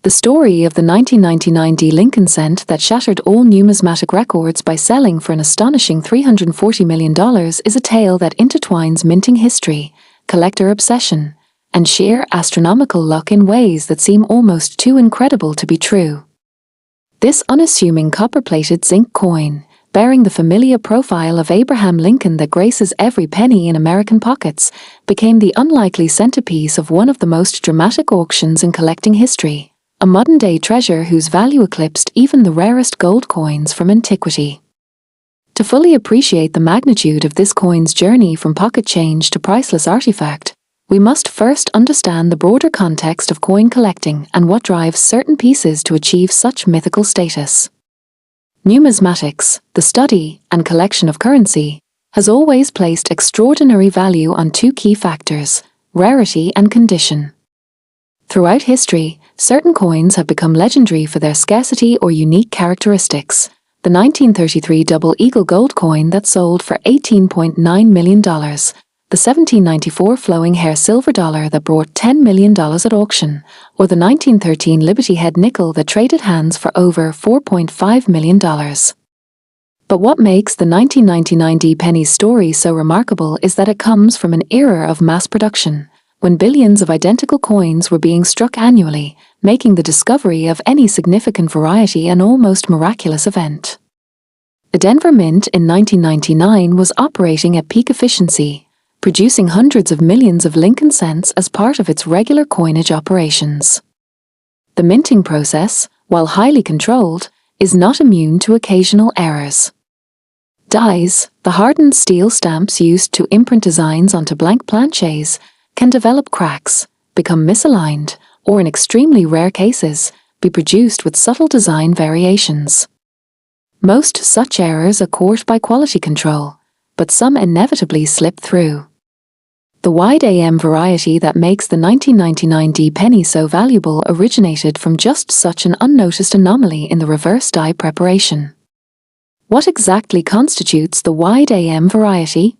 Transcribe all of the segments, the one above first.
The story of the 1999 D Lincoln cent that shattered all numismatic records by selling for an astonishing $340 million is a tale that intertwines minting history, collector obsession, and sheer astronomical luck in ways that seem almost too incredible to be true. This unassuming copper-plated zinc coin, bearing the familiar profile of Abraham Lincoln that graces every penny in American pockets, became the unlikely centerpiece of one of the most dramatic auctions in collecting history, a modern-day treasure whose value eclipsed even the rarest gold coins from antiquity. To fully appreciate the magnitude of this coin's journey from pocket change to priceless artifact, we must first understand the broader context of coin collecting and what drives certain pieces to achieve such mythical status. Numismatics, the study and collection of currency, has always placed extraordinary value on two key factors: rarity and condition. Throughout history, certain coins have become legendary for their scarcity or unique characteristics. The 1933 Double Eagle gold coin that sold for $18.9 million, the 1794 flowing hair silver dollar that brought $10 million at auction, or the 1913 Liberty Head nickel that traded hands for over $4.5 million. But what makes the 1999 D penny story so remarkable is that it comes from an era of mass production, when billions of identical coins were being struck annually, making the discovery of any significant variety an almost miraculous event. The Denver Mint in 1999 was operating at peak efficiency, producing hundreds of millions of Lincoln cents as part of its regular coinage operations. The minting process, while highly controlled, is not immune to occasional errors. Dies, the hardened steel stamps used to imprint designs onto blank planchets, can develop cracks, become misaligned, or in extremely rare cases, be produced with subtle design variations. Most such errors are caught by quality control, but some inevitably slip through. The wide AM variety that makes the 1999 D penny so valuable originated from just such an unnoticed anomaly in the reverse die preparation. What exactly constitutes the wide AM variety?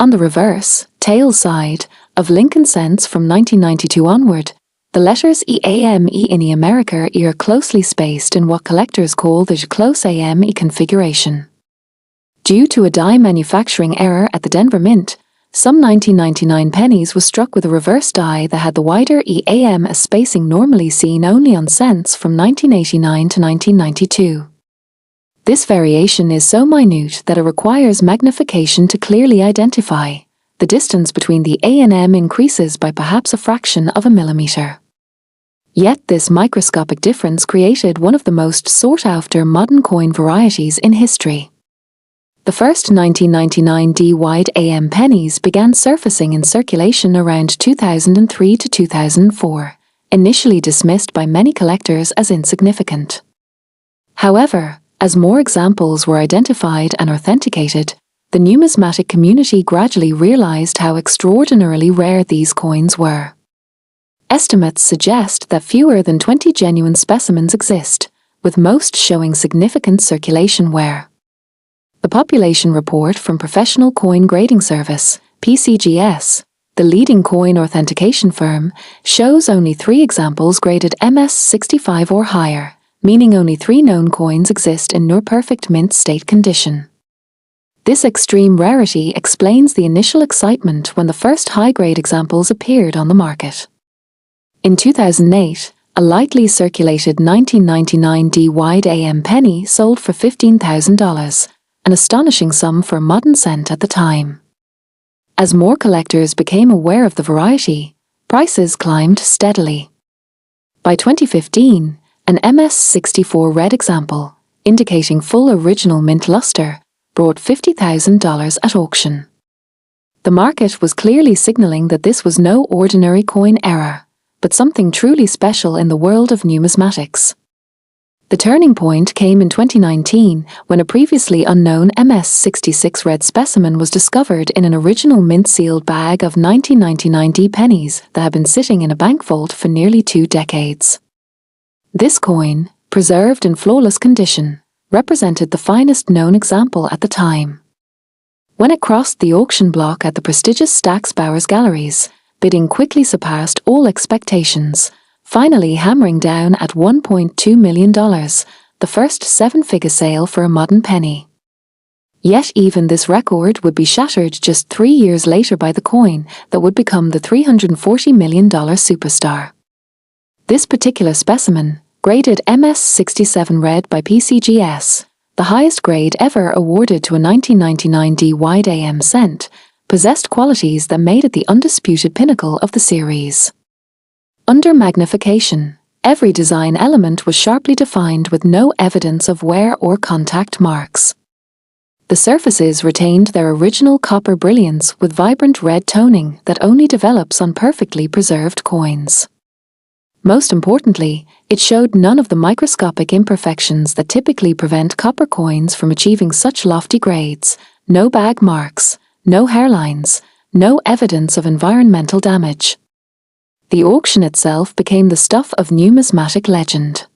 On the reverse, tail side, of Lincoln cents from 1992 onward, the letters EAME in the America are closely spaced in what collectors call the close AME configuration. Due to a die manufacturing error at the Denver Mint, some 1999 pennies were struck with a reverse die that had the wider EAM spacing normally seen only on cents from 1989 to 1992. This variation is so minute that it requires magnification to clearly identify. The distance between the A and M increases by perhaps a fraction of a millimeter. Yet this microscopic difference created one of the most sought-after modern coin varieties in history. The first 1999 D-wide AM pennies began surfacing in circulation around 2003 to 2004, initially dismissed by many collectors as insignificant. However, as more examples were identified and authenticated, the numismatic community gradually realized how extraordinarily rare these coins were. Estimates suggest that fewer than 20 genuine specimens exist, with most showing significant circulation wear. The population report from Professional Coin Grading Service, PCGS, the leading coin authentication firm, shows only 3 examples graded MS65 or higher, meaning only 3 known coins exist in near-perfect mint state condition. This extreme rarity explains the initial excitement when the first high-grade examples appeared on the market. In 2008, a lightly circulated 1999 D-wide AM penny sold for $15,000, an astonishing sum for a modern cent at the time. As more collectors became aware of the variety, prices climbed steadily. By 2015, an MS64 red example, indicating full original mint luster, brought $50,000 at auction. The market was clearly signaling that this was no ordinary coin error, but something truly special in the world of numismatics. The turning point came in 2019 when a previously unknown MS66 red specimen was discovered in an original mint-sealed bag of 1999 D pennies that had been sitting in a bank vault for nearly 2 decades. This coin, preserved in flawless condition, represented the finest known example at the time. When it crossed the auction block at the prestigious Stack's Bowers Galleries, bidding quickly surpassed all expectations, finally hammering down at $1.2 million, the first seven-figure sale for a modern penny. Yet even this record would be shattered just 3 years later by the coin that would become the $340 million superstar. This particular specimen, graded MS67 Red by PCGS, the highest grade ever awarded to a 1999 D-wide AM cent, possessed qualities that made it the undisputed pinnacle of the series. Under magnification, every design element was sharply defined with no evidence of wear or contact marks. The surfaces retained their original copper brilliance with vibrant red toning that only develops on perfectly preserved coins. Most importantly, it showed none of the microscopic imperfections that typically prevent copper coins from achieving such lofty grades: no bag marks, no hairlines, no evidence of environmental damage. The auction itself became the stuff of numismatic legend.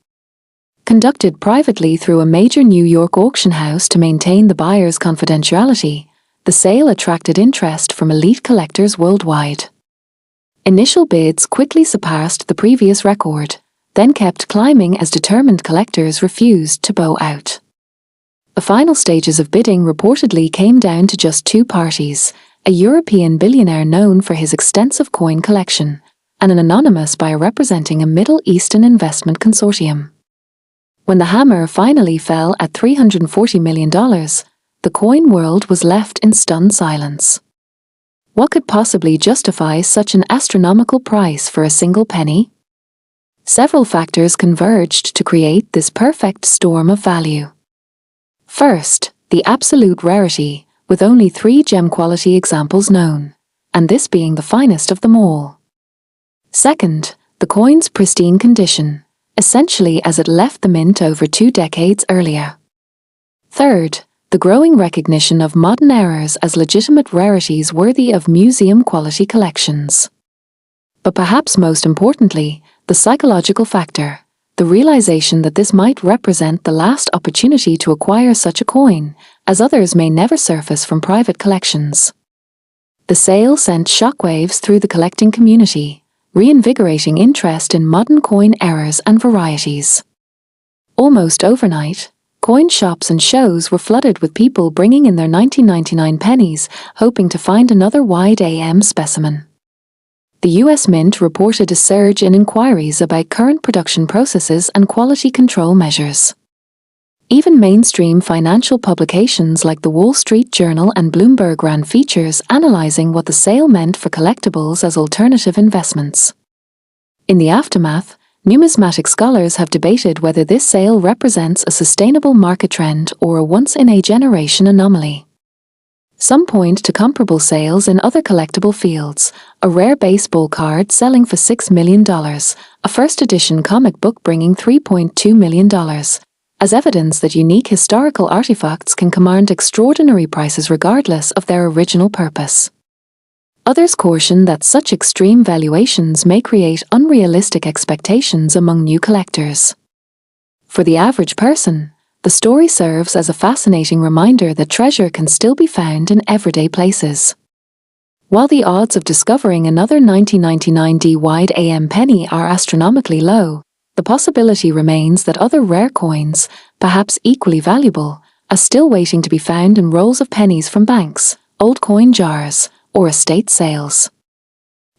Conducted privately through a major New York auction house to maintain the buyer's confidentiality, the sale attracted interest from elite collectors worldwide. Initial bids quickly surpassed the previous record, then kept climbing as determined collectors refused to bow out. The final stages of bidding reportedly came down to just two parties: a European billionaire known for his extensive coin collection, and an anonymous buyer representing a Middle Eastern investment consortium. When the hammer finally fell at $340 million, the coin world was left in stunned silence. What could possibly justify such an astronomical price for a single penny? Several factors converged to create this perfect storm of value. First, the absolute rarity, with only 3 gem-quality examples known, and this being the finest of them all. Second, the coin's pristine condition, essentially as it left the mint over 2 decades earlier. Third, the growing recognition of modern errors as legitimate rarities worthy of museum-quality collections. But perhaps most importantly, the psychological factor, the realization that this might represent the last opportunity to acquire such a coin, as others may never surface from private collections. The sale sent shockwaves through the collecting community, reinvigorating interest in modern coin errors and varieties. Almost overnight, coin shops and shows were flooded with people bringing in their 1999 pennies, hoping to find another wide AM specimen. The US Mint reported a surge in inquiries about current production processes and quality control measures. Even mainstream financial publications like the Wall Street Journal and Bloomberg ran features analyzing what the sale meant for collectibles as alternative investments. In the aftermath, numismatic scholars have debated whether this sale represents a sustainable market trend or a once-in-a-generation anomaly. Some point to comparable sales in other collectible fields: a rare baseball card selling for $6 million, a first-edition comic book bringing $3.2 million, as evidence that unique historical artifacts can command extraordinary prices regardless of their original purpose. Others caution that such extreme valuations may create unrealistic expectations among new collectors. For the average person, the story serves as a fascinating reminder that treasure can still be found in everyday places. While the odds of discovering another 1999 D-wide AM penny are astronomically low, the possibility remains that other rare coins, perhaps equally valuable, are still waiting to be found in rolls of pennies from banks, old coin jars, or estate sales.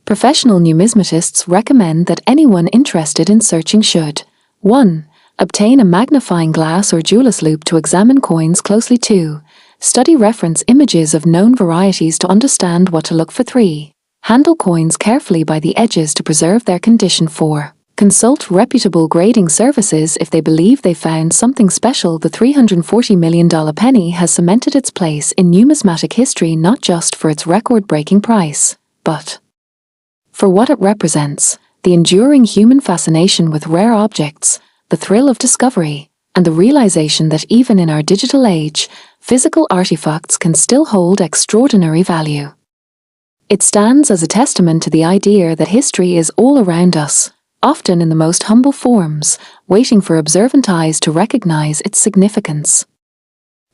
Professional numismatists recommend that anyone interested in searching should: 1. Obtain a magnifying glass or jeweler's loupe to examine coins closely. 2. Study reference images of known varieties to understand what to look for. 3. Handle coins carefully by the edges to preserve their condition. 4. Consult reputable grading services if they believe they found something special. The $340 million penny has cemented its place in numismatic history not just for its record-breaking price, but for what it represents: the enduring human fascination with rare objects, the thrill of discovery, and the realization that even in our digital age, physical artifacts can still hold extraordinary value. It stands as a testament to the idea that history is all around us, often in the most humble forms, waiting for observant eyes to recognize its significance.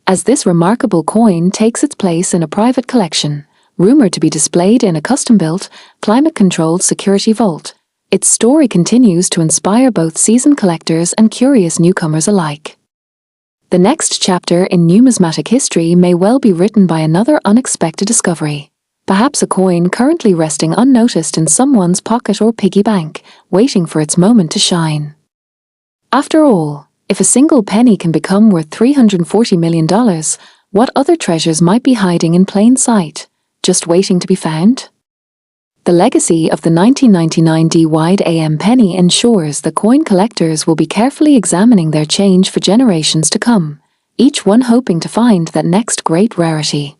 As this remarkable coin takes its place in a private collection, rumored to be displayed in a custom-built, climate-controlled security vault, Its story continues to inspire both seasoned collectors and curious newcomers alike. The next chapter in numismatic history may well be written by another unexpected discovery. Perhaps a coin currently resting unnoticed in someone's pocket or piggy bank, waiting for its moment to shine. After all, if a single penny can become worth $340 million, what other treasures might be hiding in plain sight, just waiting to be found? The legacy of the 1999 D-wide AM penny ensures that coin collectors will be carefully examining their change for generations to come, each one hoping to find that next great rarity.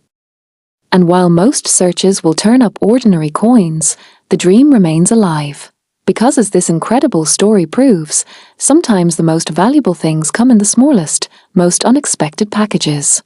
And while most searches will turn up ordinary coins, the dream remains alive. Because as this incredible story proves, sometimes the most valuable things come in the smallest, most unexpected packages.